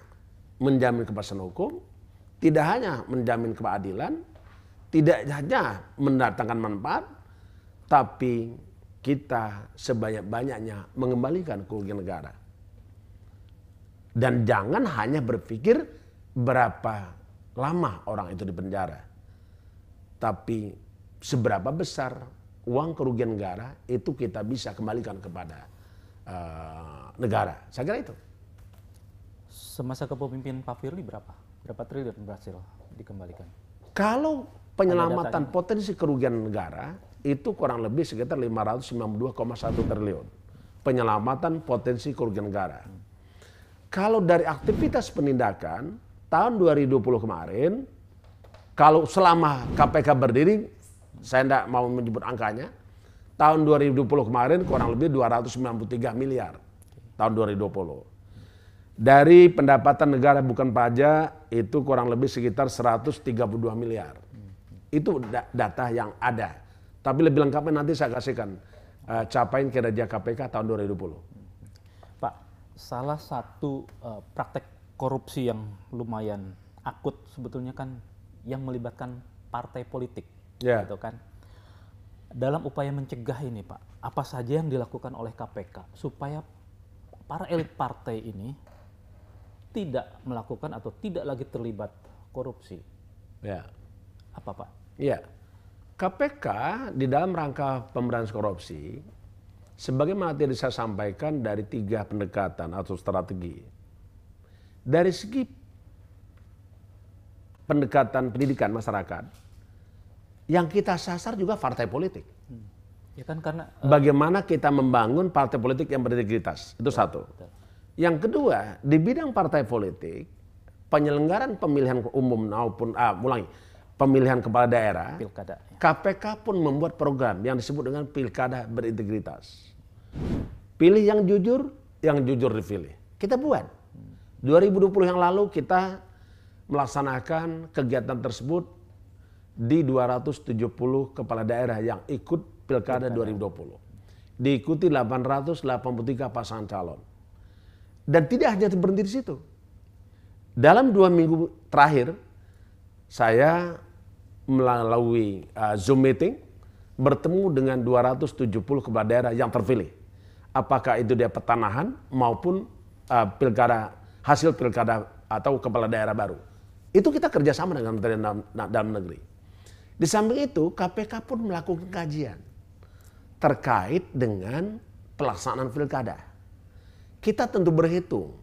menjamin kepastian hukum, tidak hanya menjamin keadilan, tidak hanya mendatangkan manfaat, tapi kita sebanyak-banyaknya mengembalikan kerugian negara. Dan jangan hanya berpikir berapa lama orang itu di penjara, tapi seberapa besar uang kerugian negara itu kita bisa kembalikan kepada negara. Saya kira itu. Semasa kepemimpinan Pak Firly berapa triliun berhasil dikembalikan? Kalau penyelamatan potensi kerugian negara itu kurang lebih sekitar 592,1 triliun. Penyelamatan potensi kerugian negara. Kalau dari aktivitas penindakan tahun 2020 kemarin, kalau selama KPK berdiri, saya tidak mau menyebut angkanya, tahun 2020 kemarin kurang lebih 293 miliar tahun 2020. Dari pendapatan negara bukan pajak itu kurang lebih sekitar 132 miliar. Itu data yang ada. Tapi lebih lengkapnya nanti saya kasihkan capaian kinerja KPK tahun 2020. Pak, salah satu praktek korupsi yang lumayan akut sebetulnya kan yang melibatkan partai politik, gitu kan. Dalam upaya mencegah ini Pak, apa saja yang dilakukan oleh KPK supaya para elit partai ini tidak melakukan atau tidak lagi terlibat korupsi? Ya. Apa Pak? Ya. KPK di dalam rangka pemberantasan korupsi, sebagaimana tadi saya sampaikan dari 3 pendekatan atau strategi. Dari segi pendekatan pendidikan masyarakat, yang kita sasar juga partai politik. Ya kan karena Bagaimana kita membangun partai politik yang berintegritas, itu satu. Yang kedua, di bidang partai politik, penyelenggaraan pemilihan umum maupun pemilihan kepala daerah, pilkada. KPK pun membuat program yang disebut dengan pilkada berintegritas. Pilih yang jujur dipilih. Kita buat. 2020 yang lalu kita melaksanakan kegiatan tersebut di 270 kepala daerah yang ikut pilkada 2020. Diikuti 883 pasangan calon. Dan tidak hanya berhenti di situ. Dalam 2 minggu terakhir, saya melalui Zoom meeting bertemu dengan 270 kepala daerah yang terpilih. Apakah itu dia petanahan maupun hasil pilkada atau kepala daerah baru. Itu kita kerjasama dengan Kementerian Dalam Negeri. Di samping itu KPK pun melakukan kajian terkait dengan pelaksanaan pilkada. Kita tentu berhitung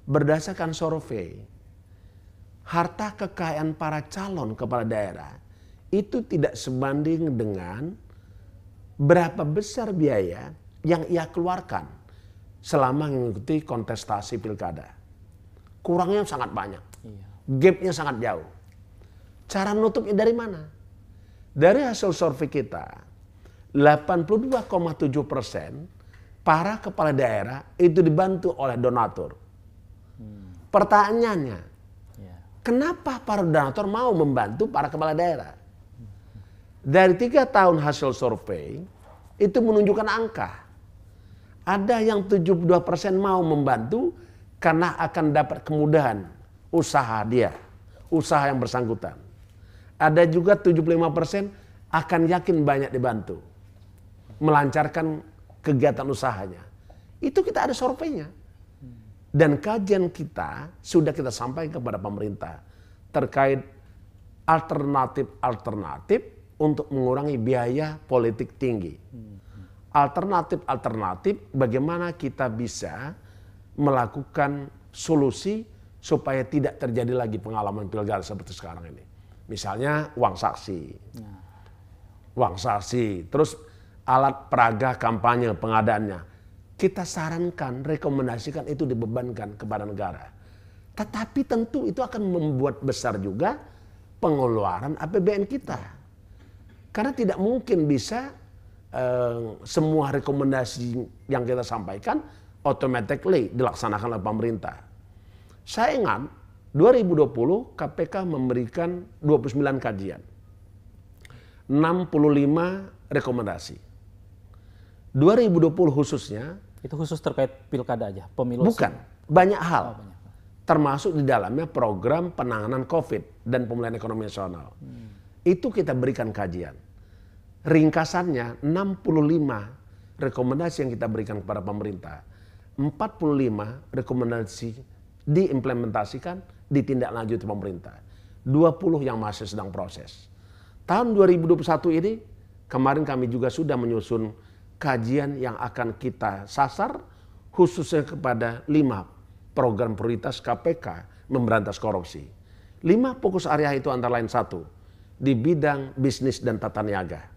berdasarkan survei harta kekayaan para calon kepala daerah itu tidak sebanding dengan berapa besar biaya yang ia keluarkan selama mengikuti kontestasi pilkada. Kurangnya sangat banyak. Gapnya sangat jauh. Cara nutupnya dari mana? Dari hasil survei kita, 82,7% para kepala daerah itu dibantu oleh donatur. Pertanyaannya, kenapa para donatur mau membantu para kepala daerah? Dari 3 tahun hasil survei, itu menunjukkan angka. Ada yang 72% mau membantu karena akan dapat kemudahan usaha dia, usaha yang bersangkutan. Ada juga 75% akan yakin banyak dibantu, melancarkan kegiatan usahanya. Itu kita ada surveinya. Dan kajian kita sudah kita sampaikan kepada pemerintah terkait alternatif untuk mengurangi biaya politik tinggi. Alternatif bagaimana kita bisa melakukan solusi supaya tidak terjadi lagi pengalaman pilkada seperti sekarang ini. Misalnya uang saksi, terus alat peraga kampanye pengadaannya. Kita sarankan, rekomendasikan itu dibebankan kepada negara. Tetapi tentu itu akan membuat besar juga pengeluaran APBN kita. Karena tidak mungkin bisa semua rekomendasi yang kita sampaikan automatically dilaksanakan oleh pemerintah. Saya ingat 2020 KPK memberikan 29 kajian. 65 rekomendasi. 2020 khususnya. Itu khusus terkait pilkada aja, pemilu? Bukan, banyak hal. Termasuk di dalamnya program penanganan COVID dan pemulihan ekonomi nasional. Itu kita berikan kajian. Ringkasannya 65 rekomendasi yang kita berikan kepada pemerintah. 45 rekomendasi diimplementasikan, ditindaklanjuti pemerintah. 20 yang masih sedang proses. Tahun 2021 ini, kemarin kami juga sudah menyusun kajian yang akan kita sasar khususnya kepada 5 program prioritas KPK memberantas korupsi. 5 fokus area itu antara lain 1, di bidang bisnis dan tata niaga.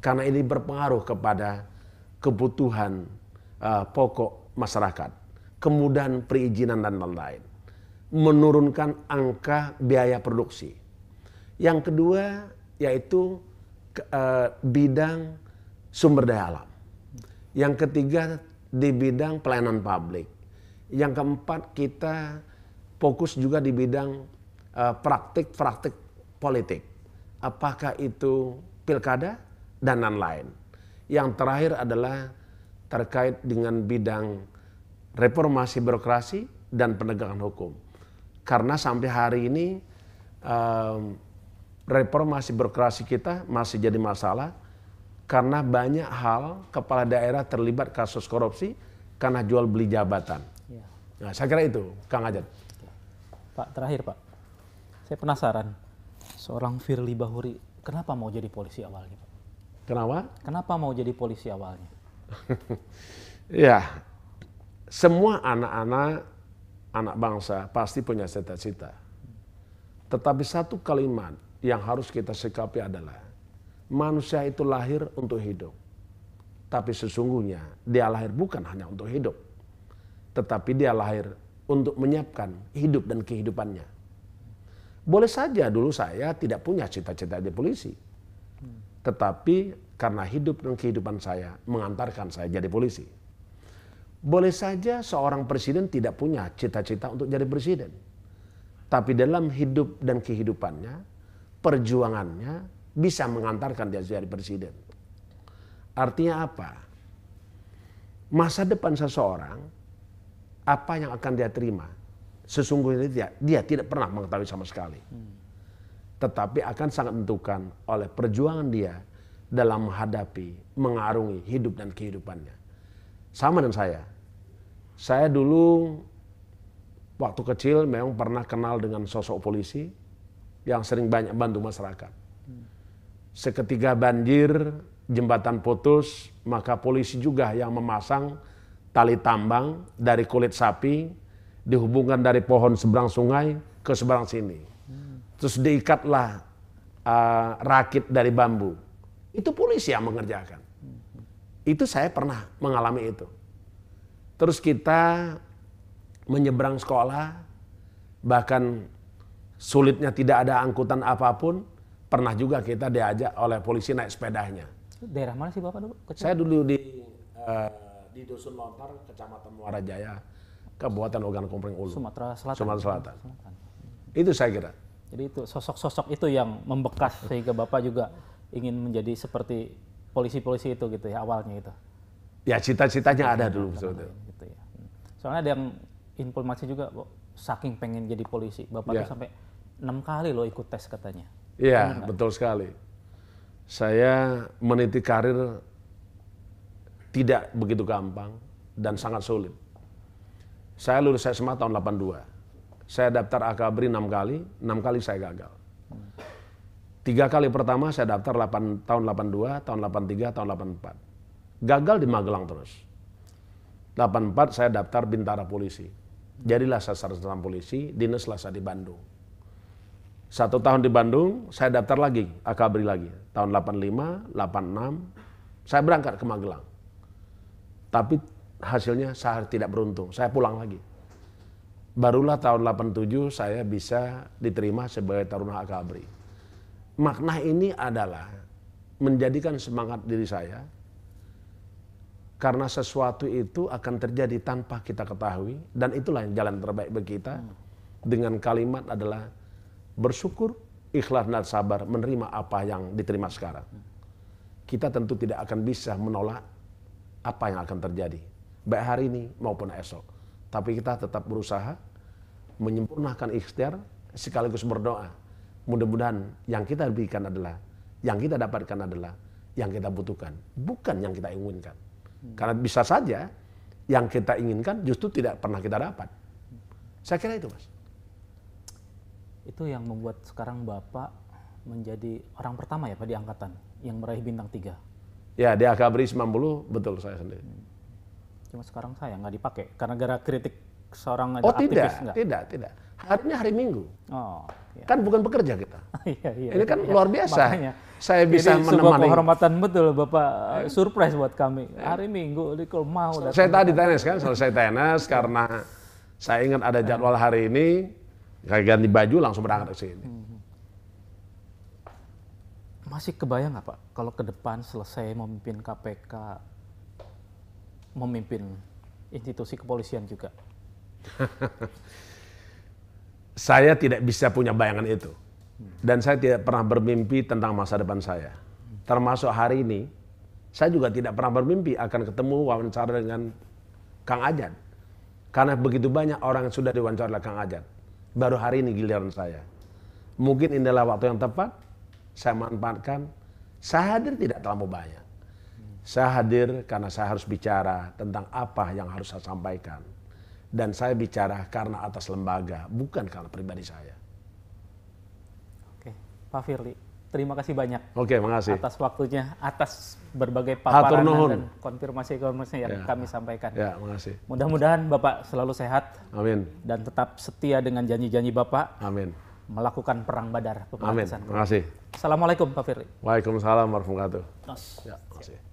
Karena ini berpengaruh kepada kebutuhan pokok masyarakat, kemudahan perizinan dan lain-lain. Menurunkan angka biaya produksi. Yang kedua yaitu bidang sumber daya alam. Yang ketiga di bidang pelayanan publik. Yang keempat kita fokus juga di bidang praktik-praktik politik. Apakah itu pilkada dan lain-lain. Yang terakhir adalah terkait dengan bidang reformasi birokrasi dan penegakan hukum. Karena sampai hari ini reformasi birokrasi kita masih jadi masalah karena banyak hal kepala daerah terlibat kasus korupsi karena jual beli jabatan. Nah, saya kira itu, Kang Ajat. Pak, terakhir Pak, saya penasaran Seorang Firly Bahuri, kenapa mau jadi polisi awalnya, Pak? Kenapa? Kenapa mau jadi polisi awalnya? Ya, semua anak bangsa pasti punya cita-cita. Tetapi satu kalimat yang harus kita sikapi adalah manusia itu lahir untuk hidup. Tapi sesungguhnya dia lahir bukan hanya untuk hidup, tetapi dia lahir untuk menyiapkan hidup dan kehidupannya. Boleh saja dulu saya tidak punya cita-cita jadi polisi, tetapi karena hidup dan kehidupan saya mengantarkan saya jadi polisi. Boleh saja seorang presiden tidak punya cita-cita untuk jadi presiden, tapi dalam hidup dan kehidupannya, perjuangannya bisa mengantarkan dia jadi presiden. Artinya apa? Masa depan seseorang, apa yang akan dia terima, sesungguhnya dia tidak pernah mengetahui sama sekali. Tetapi akan sangat menentukan oleh perjuangan dia dalam menghadapi, mengarungi hidup dan kehidupannya. Sama dengan saya. Saya dulu waktu kecil memang pernah kenal dengan sosok polisi yang sering banyak bantu masyarakat. Seketika banjir, jembatan putus, maka polisi juga yang memasang tali tambang dari kulit sapi, dihubungkan dari pohon seberang sungai ke seberang sini. Terus diikatlah rakit dari bambu. Itu polisi yang mengerjakan. Itu saya pernah mengalami itu. Terus kita menyeberang sekolah, bahkan sulitnya tidak ada angkutan apapun, pernah juga kita diajak oleh polisi naik sepedanya. Daerah mana sih Bapak dulu? Kecil? Saya dulu di Dusun Lontar, Kecamatan Muara Jaya, Kabupaten Ogan Komering Ulu. Sumatera Selatan. Sumatera Selatan. Itu saya kira. Jadi itu sosok-sosok itu yang membekas sehingga Bapak juga ingin menjadi seperti polisi-polisi itu gitu ya awalnya itu. Ya cita-citanya ada dulu sebetulnya. Gitu ya. Soalnya ada yang informasi juga, saking pengen jadi polisi, Bapak tuh sampai 6 kali loh ikut tes katanya. Iya, betul sekali. Saya meniti karir tidak begitu gampang dan sangat sulit. Saya lulus SMA tahun 82. Saya daftar Akabri 6 kali, 6 kali saya gagal. 3 kali pertama saya daftar tahun 82, tahun 83, tahun 84. Gagal di Magelang terus. 84 saya daftar Bintara Polisi. Jadilah saya sarjana polisi, dinaslah saya di Bandung. 1 tahun di Bandung, saya daftar lagi, Akabri lagi. Tahun 85, 86, saya berangkat ke Magelang. Tapi hasilnya saya tidak beruntung, saya pulang lagi. Barulah tahun 87 saya bisa diterima sebagai Taruna Akabri. Makna ini adalah menjadikan semangat diri saya, karena sesuatu itu akan terjadi tanpa kita ketahui, dan itulah yang jalan terbaik bagi kita. Dengan kalimat adalah bersyukur, ikhlas dan sabar menerima apa yang diterima sekarang. Kita tentu tidak akan bisa menolak apa yang akan terjadi, baik hari ini maupun esok. Tapi kita tetap berusaha menyempurnakan ikhtiar sekaligus berdoa. Mudah-mudahan yang kita berikan adalah, yang kita dapatkan adalah yang kita butuhkan, bukan yang kita inginkan. Karena bisa saja yang kita inginkan justru tidak pernah kita dapat. Saya kira itu, Mas. Itu yang membuat sekarang Bapak menjadi orang pertama ya Pak di angkatan yang meraih bintang 3. Ya, di Akabri 90 betul saya sendiri. Cuma sekarang saya nggak dipakai karena gara kritik seorang aktivis. Enggak? Tidak. Harinya hari Minggu. Oh, iya. Kan bukan pekerja kita. Iya. Ini kan luar biasa. Makanya, saya bisa sebuah menemani. kehormatan betul Bapak, surprise buat kami. Hari Minggu, kalau mau. Saya tadi tenis kan, selesai tenis karena saya ingat ada jadwal hari ini, kayak ganti baju langsung berangkat ke sini. Masih kebayang nggak Pak, kalau ke depan selesai memimpin KPK, memimpin institusi kepolisian juga? Saya tidak bisa punya bayangan itu. Dan saya tidak pernah bermimpi tentang masa depan saya. Termasuk hari ini, saya juga tidak pernah bermimpi akan ketemu wawancara dengan Kang Ajat. Karena begitu banyak orang yang sudah diwawancara oleh Kang Ajat. Baru hari ini giliran saya. Mungkin inilah waktu yang tepat, saya manfaatkan. Saya hadir tidak terlalu banyak. Saya hadir karena saya harus bicara tentang apa yang harus saya sampaikan. Dan saya bicara karena atas lembaga, bukan karena pribadi saya. Oke. Pak Firly, terima kasih banyak. Oke, makasih. Atas waktunya, atas berbagai paparan dan konfirmasi-konfirmasi yang kami sampaikan. Ya, makasih. Mudah-mudahan Bapak selalu sehat. Amin. Dan tetap setia dengan janji-janji Bapak. Amin. Melakukan perang Badar. Amin. Makasih. Assalamualaikum Pak Firly. Waalaikumsalam warahmatullahi wabarakatuh. Nos. Ya, makasih.